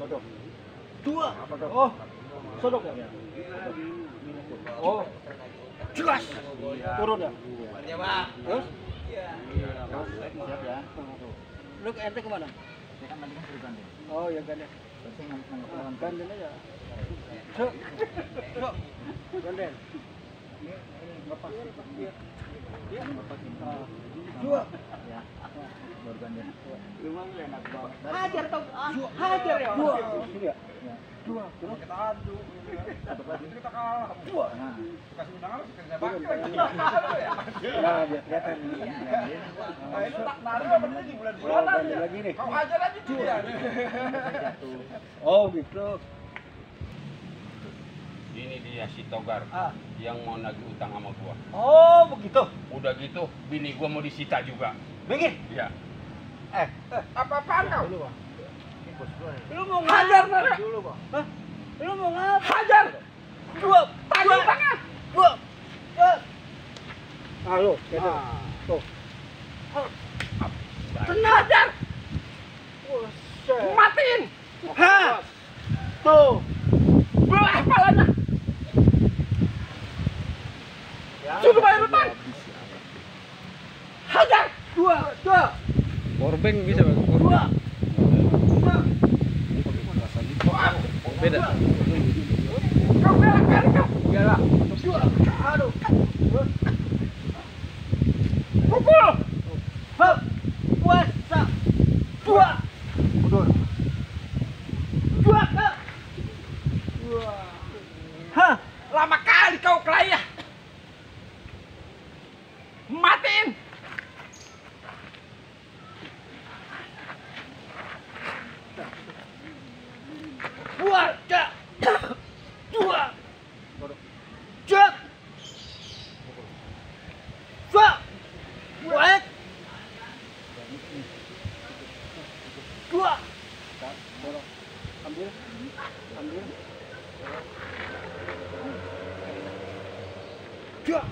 Sodok. Dua. Oh. Sodok ya? Oh. Jelas. Turun ya? Ya, Bang. Terus? Iya. Siap ya. Lu ke ente kemana? Saya kan tadi kan suruh gandeng. Oh ya gandeng. Saya nggak Gandeng aja. Cuk. Cuk. Gandeng. Bapak. Iya. Bapak ini. Dua. Ya. Baru gandeng. Memang enak banget. Hajar tau. Hajar ya. Dua. Sini ya? Ya. Dua. Terus kita adu. Kita kalah. Dua. Nah. Kasih undangan harus kerja bakti lagi. Nah, biar kelihatan ini. Nah, itu tak naruh apa di bulan-bulanan ya. Lagi nih. Kau ajar aja dia. Oh, gitu. Ini dia si Togar yang mau nagih utang sama gua. Oh, begitu. Udah gitu, bini gua mau disita juga. Begini. Iya. Apa-apaan kau? Dulu, Bang. Lu mau ngajar, Nara? Dulu, Bang. Hah? Lu mau ngajar? Hajar. Dua. Dua. Dua. Halo, gitu. Tuh. Kena hajar. Matiin. Hah? Tuh. Belah kepalanya. Sudah bayar utang. Hajar. Dua. Powerbank bisa Bang. Dua. Beda. Kau belak kali kau. Iyalah. Dua. Aduh. Pukul. Hap. Puasa. Dua. Mundur. Dua. Dua. Hah. Lama kali kau kelayah. Matiin. Dua. Dua. Cek. Dua. Buat. Dua. Ambil. Dua.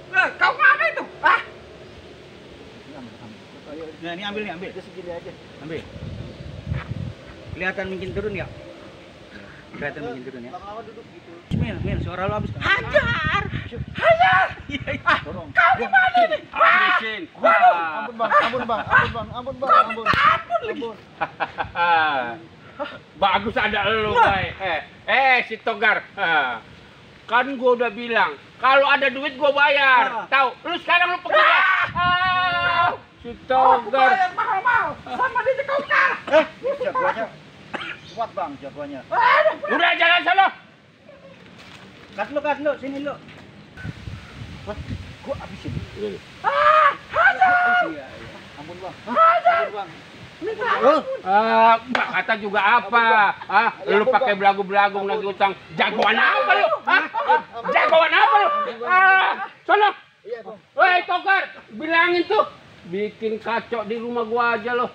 Nah, kau apa itu? Ah? Nah, ini ambil nih, ambil. Udah segini aja. Ambil. Kelihatan mungkin turun ya? Kelihatan mungkin turun ya? Lama-lama duduk gitu. Mil, suara lu habis. Hajar! Hajar! Ah, kau gimana nih? Habisin. Ampun bang. Bagus ada lu, Bay. Si Togar. Kan gua udah bilang, kalau ada duit gua bayar. Tahu? Lu sekarang lu pergi ya. Si Aku Togar. bayar mahal-mahal. Sama dia kau kalah. Jagoannya kuat bang, jagoannya. Udah jalan sana. Kas lu, sini lu. Gua habisin. Hajar! Ampun bang. Hajar bang. Mbak kata juga apa? Lu pakai belagu-belagu nagih utang. Jagoan apa lu? Jagoan apa lu? Sono. Woi, Togar, bilangin tuh bikin kacau di rumah gua aja lo.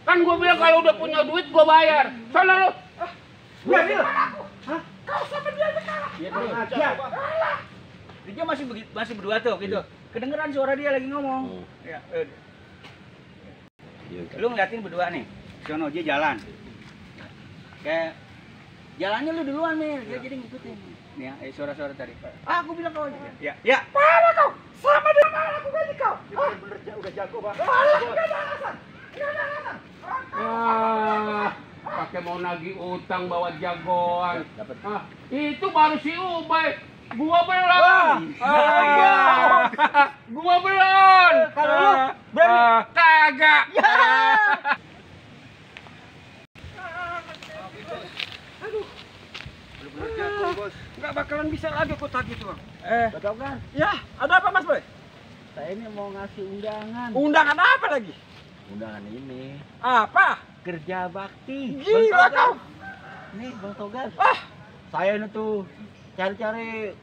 Kan gua bilang kalau udah punya duit gua bayar. Sono lu. Berani lah. Kau sama dia aja kalah. Iya, dia masih berdua tuh gitu. Kedengeran suara dia lagi ngomong. Ya, lu ngeliatin berdua nih. Sono dia jalan. Kayak jalannya lu duluan nih, dia jadi ngikutin. Nih ya, suara-suara tadi. Aku bilang kau aja. Ya. Parah kau. Sama dia mahal aku gaji kau. Bener udah jago bang. Alah, nggak ada alasan. Pakai mau nagih utang bawa jagoan. Itu baru si Ubay. Gua belum. Gua belum. Kalau lu berani. Kagak. Nggak bakalan bisa lagi aku tagih tuh bang. Betul kan? Ya, ada apa mas boy? Saya ini mau ngasih undangan. Undangan apa lagi? Undangan ini Apa? kerja bakti. Gila kau. Nih Bang Togar. Ah, Saya ini tuh cari-cari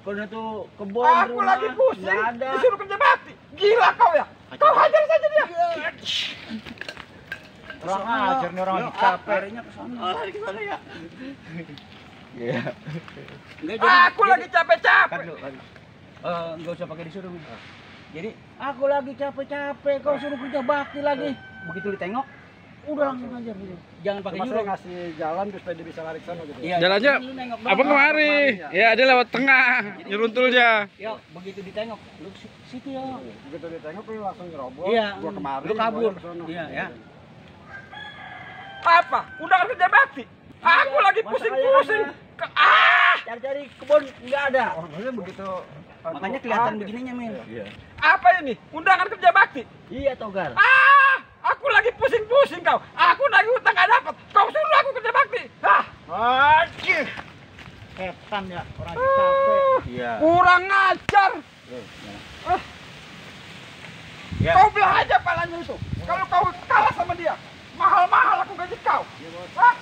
kalau itu kebun aku rumah lagi pusing. nggak ada. Disuruh kerja bakti. Gila kau ya. Kau hajar saja dia. Kurang ajar nih orang lagi capek. Larinya ke sana. Lari ke sana ya. Iya. Aku lagi capek-capek. Enggak usah pakai disuruh. Jadi aku lagi capek-capek, kau suruh kerja bakti lagi. Begitu ditengok, Udah langsung aja gitu. Jangan pakai Cuma nyuruh. saya ngasih jalan terus supaya dia bisa lari ke sana gitu. Iya, Jalannya lu nengok doang. abang kemari. Ya dia lewat tengah, nyeruntul aja. Ya, begitu ditengok, lu situ ya. Begitu ditengok lu langsung nyerobot. Iya, Gua kemari. lu kabur. gua ke sono. Iya, ya. Apa? Undangan kerja bakti. Aku lagi masa pusing-pusing. kayak Cari-cari kebun nggak ada. Oh, maksudnya begitu. Makanya kelihatan begininya, Min. Apa ini? Undangan kerja bakti. Iya, Togar. Aku lagi pusing-pusing kau. Aku nagih utang gak dapat. Kau suruh aku kerja bakti. Anjir. Setan ya, orang capek. Iya. Kurang ajar. Ya. Kau belah aja palanya itu. Kalau kau kalah sama dia, mahal-mahal aku gaji kau. Hah?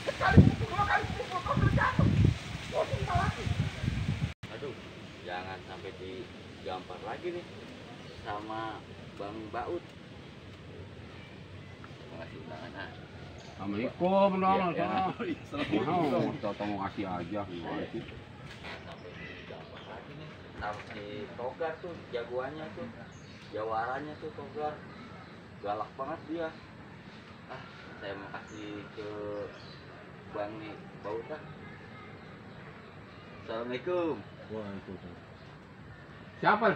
Sekali pukul, dua kali pukul, kau terjatuh. Pusing kau lagi. Aduh, jangan sampai digampar lagi nih sama Bang Baut. Makasih undangan. Assalamualaikum dong. Iya. Kita mau ngasih aja. Sampai digampar lagi nih sama si Togar tuh, jagoannya tuh, jawarannya tuh Togar. Galak banget dia. Saya mau kasih ke Bang nih, Baut ah. Assalamualaikum. Siapa?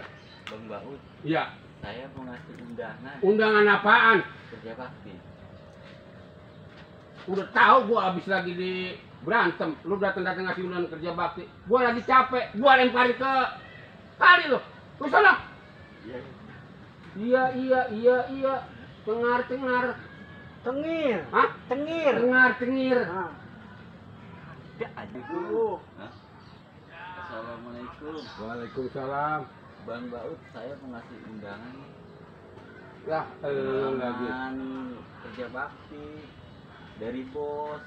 Bang Baut, Iya. saya mau ngasih undangan Undangan apaan? kerja bakti. Udah tahu gua habis lagi di berantem. Lu datang-datang ngasih undangan kerja bakti. Gua lagi capek. Gua lemparin ke kali lu. Lu sana. Iya. Cengar. Tengir. Hah? Tengir. Cengar. Nah. Aduh. Assalamualaikum. Waalaikumsalam. Bang Baut, saya mau ngasih undangan nih. Lah, lagi. Undangan kerja bakti dari bos.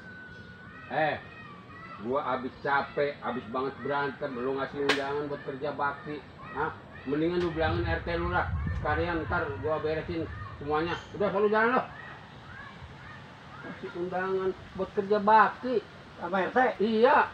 Gua abis capek, abis banget berantem, lu ngasih undangan buat kerja bakti. Hah? Mendingan lu bilangin RT lu lah. Sekalian ntar gua beresin semuanya. Udah, selalu jalan lo. Kasih undangan buat kerja bakti. Sama RT. Iya.